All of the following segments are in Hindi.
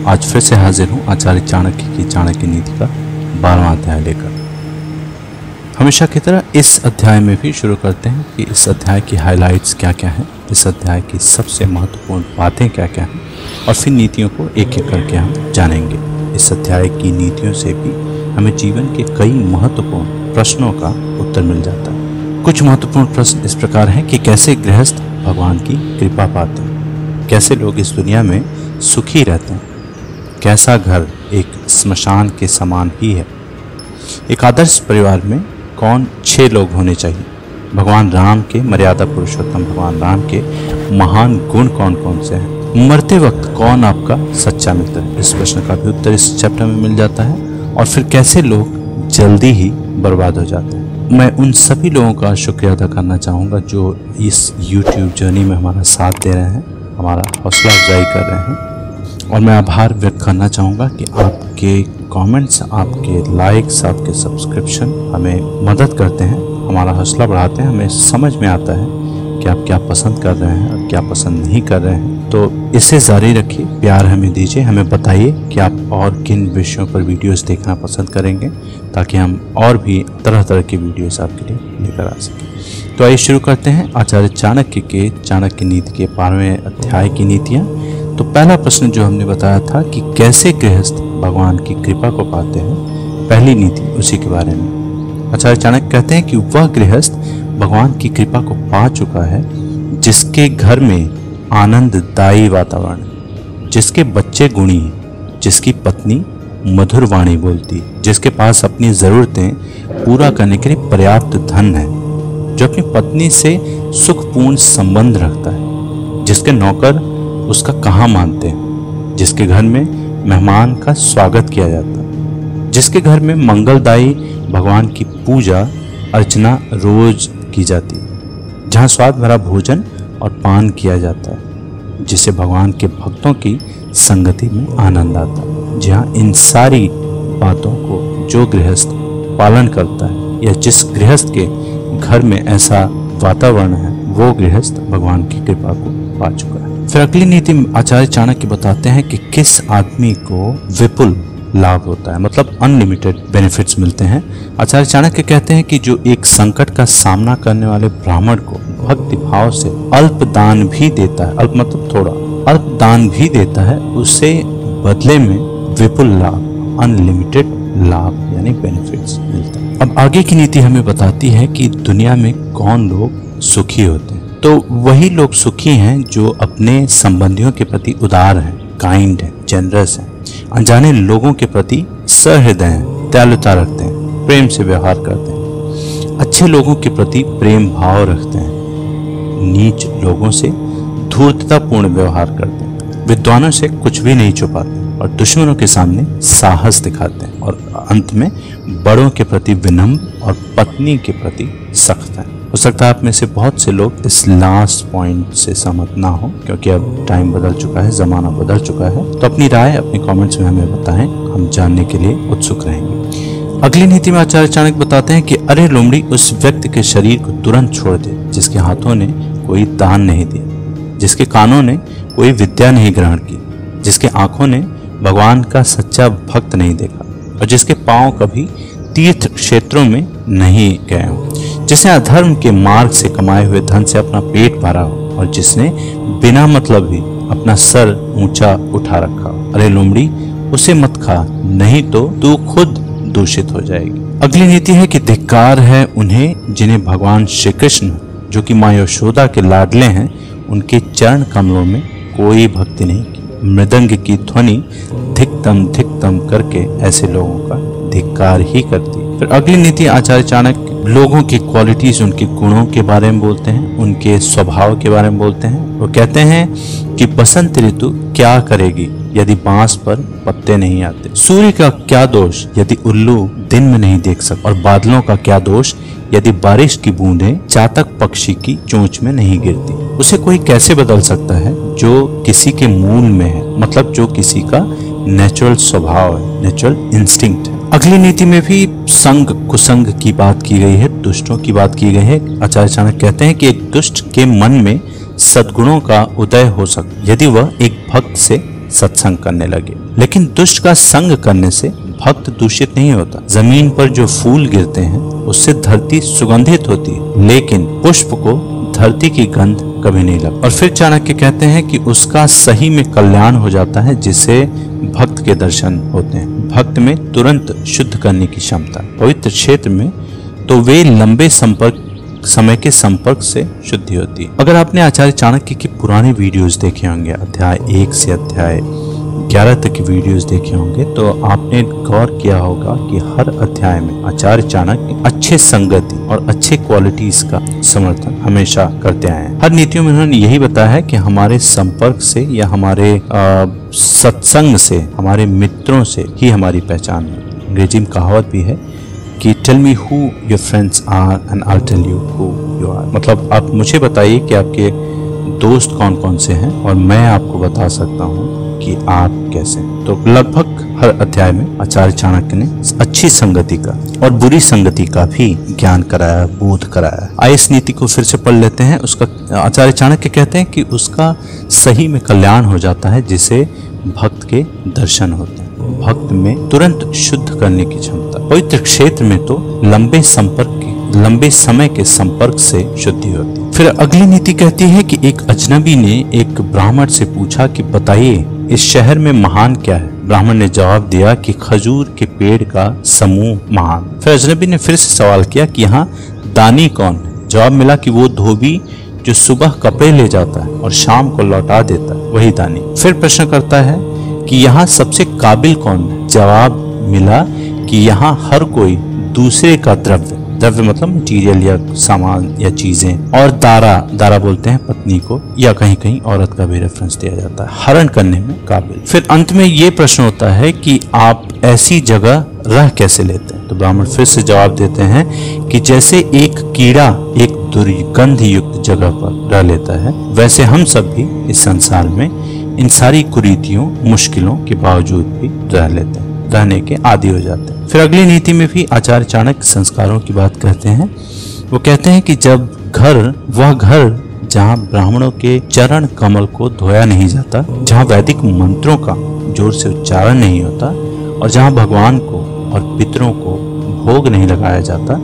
आज फिर से हाजिर हूँ आचार्य चाणक्य की चाणक्य नीति का 12वां अध्याय लेकर। हमेशा की तरह इस अध्याय में भी शुरू करते हैं कि इस अध्याय की हाइलाइट्स क्या क्या हैं, इस अध्याय की सबसे महत्वपूर्ण बातें क्या क्या हैं, और फिर नीतियों को एक एक करके हम जानेंगे। इस अध्याय की नीतियों से भी हमें जीवन के कई महत्वपूर्ण प्रश्नों का उत्तर मिल जाता है। कुछ महत्वपूर्ण प्रश्न इस प्रकार हैं कि कैसे गृहस्थ भगवान की कृपा पाते हैं, कैसे लोग इस दुनिया में सुखी रहते हैं, कैसा घर एक स्मशान के समान ही है, एक आदर्श परिवार में कौन 6 लोग होने चाहिए, भगवान राम के मर्यादा पुरुषोत्तम भगवान राम के महान गुण कौन कौन से हैं, मरते वक्त कौन आपका सच्चा मित्र है, इस प्रश्न का भी उत्तर इस चैप्टर में मिल जाता है। और फिर कैसे लोग जल्दी ही बर्बाद हो जाते हैं। मैं उन सभी लोगों का शुक्रिया अदा करना चाहूँगा जो इस YouTube जर्नी में हमारा साथ दे रहे हैं, हमारा हौसला अफजाई कर रहे हैं। और मैं आभार व्यक्त करना चाहूँगा कि आपके कमेंट्स, आपके लाइक्स, आपके सब्सक्रिप्शन हमें मदद करते हैं, हमारा हौसला बढ़ाते हैं। हमें समझ में आता है कि आप क्या पसंद कर रहे हैं और क्या पसंद नहीं कर रहे हैं। तो इसे जारी रखिए, प्यार हमें दीजिए, हमें बताइए कि आप और किन विषयों पर वीडियोस देखना पसंद करेंगे, ताकि हम और भी तरह तरह की वीडियोस आपके लिए लेकर आ सकें। तो आइए शुरू करते हैं आचार्य चाणक्य के चाणक्य नीति के 12वें अध्याय की नीतियाँ। तो पहला प्रश्न जो हमने बताया था कि कैसे गृहस्थ भगवान की कृपा को पाते हैं, पहली नीति उसी के बारे में। आचार्य चाणक्य कहते हैं कि वह गृहस्थ भगवान की कृपा को पा चुका है जिसके घर में आनंददायी वातावरण, जिसके बच्चे गुणी, जिसकी पत्नी मधुर वाणी बोलती, जिसके पास अपनी ज़रूरतें पूरा करने के लिए पर्याप्त धन है, जो अपनी पत्नी से सुखपूर्ण संबंध रखता है, जिसके नौकर उसका कहाँ मानते हैं, जिसके घर में मेहमान का स्वागत किया जाता है, जिसके घर में मंगलदायी भगवान की पूजा अर्चना रोज की जाती है, जहाँ स्वाद भरा भोजन और पान किया जाता है, जिसे भगवान के भक्तों की संगति में आनंद आता है। जहाँ इन सारी बातों को जो गृहस्थ पालन करता है या जिस गृहस्थ के घर में ऐसा वातावरण है, वो गृहस्थ भगवान की कृपा को पा चुका है। फिर अगली नीति में आचार्य चाणक्य बताते हैं कि किस आदमी को विपुल लाभ होता है, मतलब अनलिमिटेड बेनिफिट्स मिलते हैं। आचार्य चाणक्य कहते हैं कि जो एक संकट का सामना करने वाले ब्राह्मण को भक्ति भाव से अल्प दान भी देता है, अल्प मतलब थोड़ा, अल्प दान भी देता है, उसे बदले में विपुल लाभ, अनलिमिटेड लाभ यानी बेनिफिट्स मिलता है। अब आगे की नीति हमें बताती है कि दुनिया में कौन लोग सुखी होते हैं। तो वही लोग सुखी हैं जो अपने संबंधियों के प्रति उदार हैं, काइंड हैं, जेनरस हैं, अनजाने लोगों के प्रति सहृदय हैं, दयालुता रखते हैं, प्रेम से व्यवहार करते हैं, अच्छे लोगों के प्रति प्रेम भाव रखते हैं, नीच लोगों से धूर्ततापूर्ण व्यवहार करते हैं, विद्वानों से कुछ भी नहीं छुपाते और दुश्मनों के सामने साहस दिखाते हैं, और अंत में बड़ों के प्रति विनम्र और पत्नी के प्रति सख्त हैं। हो सकता है आप में से बहुत से लोग इस लास्ट पॉइंट से सहमत ना हो, क्योंकि अब टाइम बदल चुका है, ज़माना बदल चुका है। तो अपनी राय अपने कमेंट्स में हमें बताएं, हम जानने के लिए उत्सुक रहेंगे। अगली नीति में आचार्य चाणक्य बताते हैं कि अरे लोमड़ी, उस व्यक्ति के शरीर को तुरंत छोड़ दे जिसके हाथों ने कोई दान नहीं दिया, जिसके कानों ने कोई विद्या नहीं ग्रहण की, जिसके आंखों ने भगवान का सच्चा भक्त नहीं देखा, और जिसके पांव कभी तीर्थ क्षेत्रों में नहीं गए हों, जिसने अधर्म के मार्ग से कमाए हुए धन से अपना पेट भरा हो, और जिसने बिना मतलब ही अपना सर ऊंचा उठा रखा। अरे लोमड़ी, उसे मत खा, नहीं तो तू खुद दूषित हो जाएगी। अगली नीति है कि धिक्कार है उन्हें जिन्हें भगवान श्री कृष्ण, जो कि माँ यशोदा के लाडले हैं, उनके चरण कमलों में कोई भक्ति नहीं की। मृदंग की ध्वनि धिक्तम करके ऐसे लोगों का धिक्कार ही करती। फिर अगली नीति आचार्य चाणक्य लोगों की क्वालिटीज, उनके गुणों के बारे में बोलते हैं, उनके स्वभाव के बारे में बोलते हैं। वो कहते हैं कि बसंत ऋतु क्या करेगी यदि बांस पर पत्ते नहीं आते, सूर्य का क्या दोष यदि उल्लू दिन में नहीं देख सकता, और बादलों का क्या दोष यदि बारिश की बूंदें चातक पक्षी की चोंच में नहीं गिरती। उसे कोई कैसे बदल सकता है जो किसी के मूल में है, मतलब जो किसी का नेचुरल स्वभाव है, नेचुरल इंस्टिंक्ट है। अगली नीति में भी संग कुसंग की बात की गई है, दुष्टों की बात की गई है। आचार्य चाणक्य कहते हैं कि एक दुष्ट के मन में सद्गुणों का उदय हो सकता यदि वह एक भक्त से सत्संग करने लगे। लेकिन दुष्ट का संग करने से भक्त दूषित नहीं होता। जमीन पर जो फूल गिरते हैं उससे धरती सुगंधित होती है, लेकिन पुष्प को धरती की गंध कभी नहीं लगती। और फिर चाणक्य कहते हैं कि उसका सही में कल्याण हो जाता है जिसे भक्त के दर्शन होते हैं। भक्त में तुरंत शुद्ध करने की क्षमता। पवित्र क्षेत्र में तो वे लंबे समय के संपर्क से शुद्धि होती है। अगर आपने आचार्य चाणक्य की पुराने वीडियोस देखे होंगे, अध्याय 1 से अध्याय 11 तक की वीडियोस देखे होंगे, तो आपने गौर किया होगा कि हर अध्याय में आचार्य चाणक्य अच्छे संगति और अच्छे क्वालिटीज का समर्थन हमेशा करते आए हैं। हर नीतियों में उन्होंने यही बताया है कि हमारे संपर्क से या हमारे सत्संग से, हमारे मित्रों से ही हमारी पहचान है। अंग्रेजी में कहावत भी है कि tell me who your friends are and I turn you who you are. मतलब आप मुझे बताइए कि आपके दोस्त कौन कौन से हैं और मैं आपको बता सकता हूँ कि आप कैसे हैं। तो लगभग हर अध्याय में आचार्य चाणक्य ने अच्छी संगति का और बुरी संगति का भी ज्ञान कराया, बोध कराया। आइए इस नीति को फिर से पढ़ लेते हैं। उसका आचार्य चाणक्य कहते हैं कि उसका सही में कल्याण हो जाता है जिसे भक्त के दर्शन होते हैं। भक्त में तुरंत शुद्ध करने की क्षमता। पवित्र क्षेत्र में तो लंबे समय के संपर्क से शुद्धि होती है। फिर अगली नीति कहती है कि एक अजनबी ने एक ब्राह्मण से पूछा कि बताइए इस शहर में महान क्या है। ब्राह्मण ने जवाब दिया कि खजूर के पेड़ का समूह महान। फिर अजनबी ने फिर से सवाल किया कि यहाँ दानी कौन है। जवाब मिला कि वो धोबी जो सुबह कपड़े ले जाता है और शाम को लौटा देता है, वही दानी। फिर प्रश्न करता है कि यहाँ सबसे काबिल कौन है। जवाब मिला कि यहाँ हर कोई दूसरे का द्रव्य मतलब मटीरियल या सामान या चीजें, और दारा बोलते हैं पत्नी को, या कहीं कहीं औरत का भी रेफरेंस दिया जाता है, हरण करने में काबिल। फिर अंत में ये प्रश्न होता है कि आप ऐसी जगह रह कैसे लेते हैं। तो ब्राह्मण फिर से जवाब देते हैं कि जैसे एक कीड़ा एक दुर्गंध युक्त जगह पर रह लेता है, वैसे हम सब भी इस संसार में इन सारी कुरीतियों मुश्किलों के बावजूद भी रह लेते हैं, रहने के आदी हो जाते हैं। फिर अगली नीति में भी आचार्य चाणक्य संस्कारों की बात कहते हैं। वो कहते हैं कि जब वह घर जहाँ ब्राह्मणों के चरण कमल को धोया नहीं जाता, जहाँ वैदिक मंत्रों का जोर से उच्चारण नहीं होता और जहाँ भगवान को और पितरों को भोग नहीं लगाया जाता,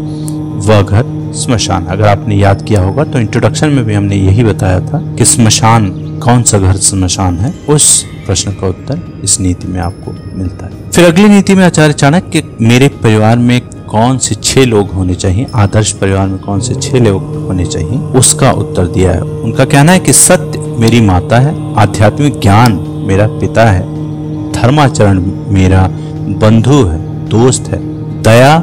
वह घर स्मशान। अगर आपने याद किया होगा तो इंट्रोडक्शन में भी हमने यही बताया था कि स्मशान, कौन सा घर स्मशान है, उस प्रश्न का उत्तर इस नीति में आपको मिलता है। फिर अगली नीति में आचार्य चाणक्य मेरे परिवार में कौन से 6 लोग होने चाहिए, आदर्श परिवार में कौन से 6 लोग होने चाहिए, उसका उत्तर दिया है। उनका कहना है कि सत्य मेरी माता है, आध्यात्मिक ज्ञान मेरा पिता है, धर्माचरण मेरा बंधु है, दोस्त है, दया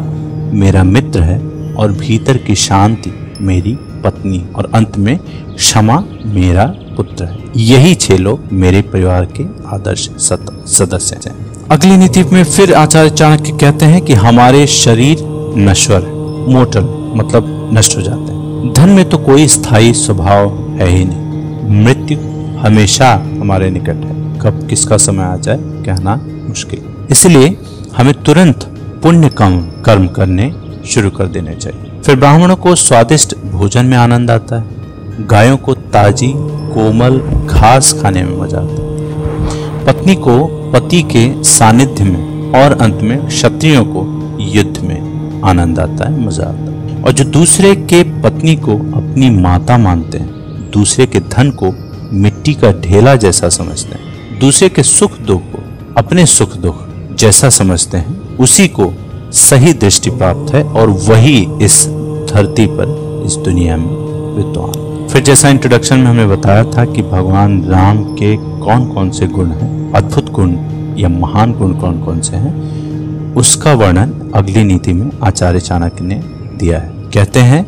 मेरा मित्र है और भीतर की शांति मेरी पत्नी, और अंत में क्षमा मेरा पुत्र है। यही 6 लोग मेरे परिवार के आदर्श सदस्य हैं। अगली नीति में फिर आचार्य चाणक्य कहते हैं कि हमारे शरीर नश्वर है, मोर्टल मतलब नष्ट हो जाते हैं। धन में तो कोई स्थायी स्वभाव है ही नहीं। मृत्यु हमेशा हमारे निकट है, कब किसका समय आ जाए कहना मुश्किल। इसलिए हमें तुरंत पुण्य कर्म करने शुरू कर देने चाहिए। फिर ब्राह्मणों को स्वादिष्ट भोजन में आनंद आता है, गायों को ताजी कोमल घास खाने में मजा आता है, पत्नी को पति के सानिध्य में, और अंत में क्षत्रियों को युद्ध में आनंद आता है, मजा आता है। और जो दूसरे के पत्नी को अपनी माता मानते हैं, दूसरे के धन को मिट्टी का ढेला जैसा समझते हैं, दूसरे के सुख दुख को अपने सुख दुख जैसा समझते हैं, उसी को सही दृष्टि प्राप्त है और वही इस धरती पर, इस दुनिया में विद्वान। फिर जैसा इंट्रोडक्शन में हमने बताया था कि भगवान राम के कौन कौन से गुण हैं, अद्भुत गुण या महान गुण कौन कौन से हैं, उसका वर्णन अगली नीति में आचार्य चाणक्य ने दिया है। कहते हैं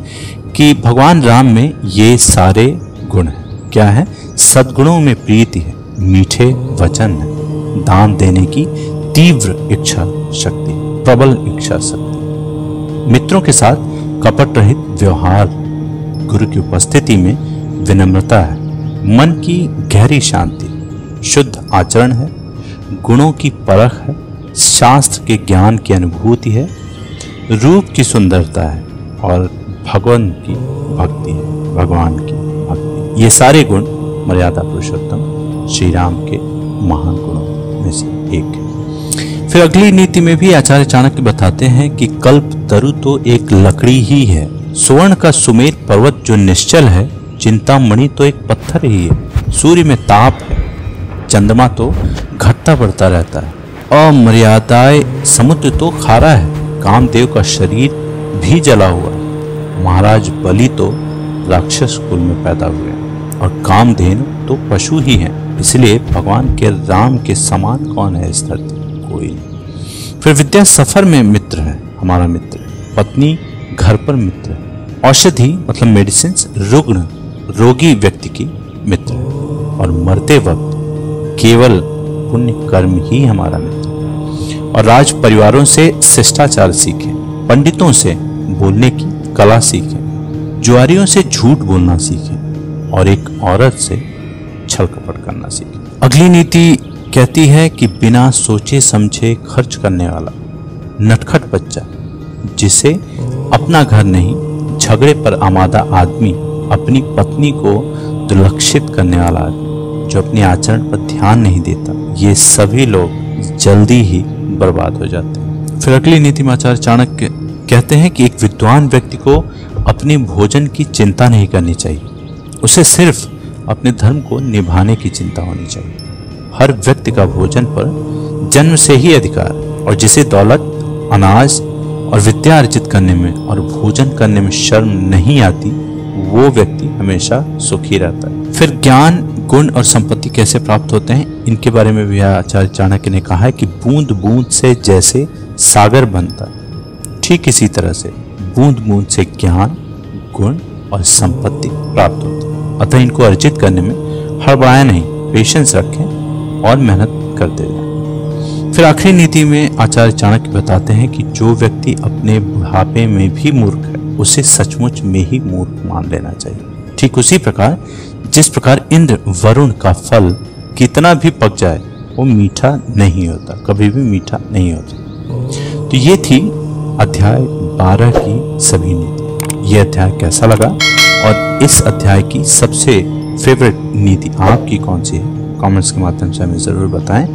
कि भगवान राम में ये सारे गुण हैं। क्या है? सद्गुणों में प्रीति है, मीठे वचन है, दान देने की तीव्र इच्छा शक्ति, प्रबल इच्छा शक्ति, मित्रों के साथ कपट रहित व्यवहार, गुरु की उपस्थिति में विनम्रता है, मन की गहरी शांति, शुद्ध आचरण है, गुणों की परख है, शास्त्र के ज्ञान की अनुभूति है, रूप की सुंदरता है और भगवान की भक्ति है, भगवान की भक्ति। ये सारे गुण मर्यादा पुरुषोत्तम श्री राम के महान गुणों में में से एक है। फिर अगली नीति में भी आचार्य चाणक्य बताते हैं कि कल्प तरु तो एक लकड़ी ही है, स्वर्ण का सुमेर पर्वत जो निश्चल है, चिंतामणि तो एक पत्थर ही है, सूर्य में ताप है, चंद्रमा तो घटता बढ़ता रहता है, अमर्यादाय समुद्र तो खारा है, कामदेव का शरीर भी जला हुआ है, महाराज बलि तो राक्षस कुल में पैदा हुए और कामधेनु तो पशु ही है, इसलिए भगवान के राम के समान कौन है इस धरती में? कोई नहीं। फिर विद्या सफर में मित्र है, हमारा मित्र है, पत्नी घर पर मित्र है, औषधि मतलब मेडिसिन रुग्ण रोगी व्यक्ति की मित्र है, और मरते वक्त केवल पुण्य कर्म ही हमारा मित्र है। और राज परिवारों से शिष्टाचार सीखें, पंडितों से बोलने की कला सीखें, जुआरियों से झूठ बोलना सीखें और एक औरत से छल कपट करना सीखें। अगली नीति कहती है कि बिना सोचे समझे खर्च करने वाला नटखट बच्चा, जिसे अपना घर नहीं झगड़े पर आमादा आदमी, अपनी पत्नी को दुर्लक्षित करने वाला आदमी, जो अपने आचरण पर ध्यान नहीं देता, ये सभी लोग जल्दी ही बर्बाद हो जाते हैं। फिर अगली नीति में आचार्य चाणक्य कहते हैं कि एक विद्वान व्यक्ति को अपने भोजन की चिंता नहीं करनी चाहिए, उसे सिर्फ अपने धर्म को निभाने की चिंता होनी चाहिए। हर व्यक्ति का भोजन पर जन्म से ही अधिकार है, और जिसे दौलत, अनाज और विद्या अर्जित करने में और भोजन करने में शर्म नहीं आती, वो व्यक्ति हमेशा सुखी रहता है। फिर ज्ञान, गुण और संपत्ति कैसे प्राप्त होते हैं, इनके बारे में भी आचार्य चाणक्य ने कहा है कि बूंद बूंद से जैसे सागर बनता है, ठीक इसी तरह से बूंद बूंद से ज्ञान, गुण और संपत्ति प्राप्त होती है। अतः इनको अर्जित करने में हड़बड़ाएं नहीं, पेशेंस रखें और मेहनत करते रहें। फिर आखिरी नीति में आचार्य चाणक्य बताते हैं कि जो व्यक्ति अपने बुढ़ापे में भी मूर्ख है, उसे सचमुच में ही मूर्ख मान लेना चाहिए। ठीक उसी प्रकार जिस प्रकार इंद्र वरुण का फल कितना भी पक जाए वो मीठा नहीं होता, कभी भी मीठा नहीं होता। तो ये थी अध्याय 12 की सभी नीति। ये अध्याय कैसा लगा और इस अध्याय की सबसे फेवरेट नीति आपकी कौन सी है, कमेंट्स के माध्यम से हमें ज़रूर बताएं।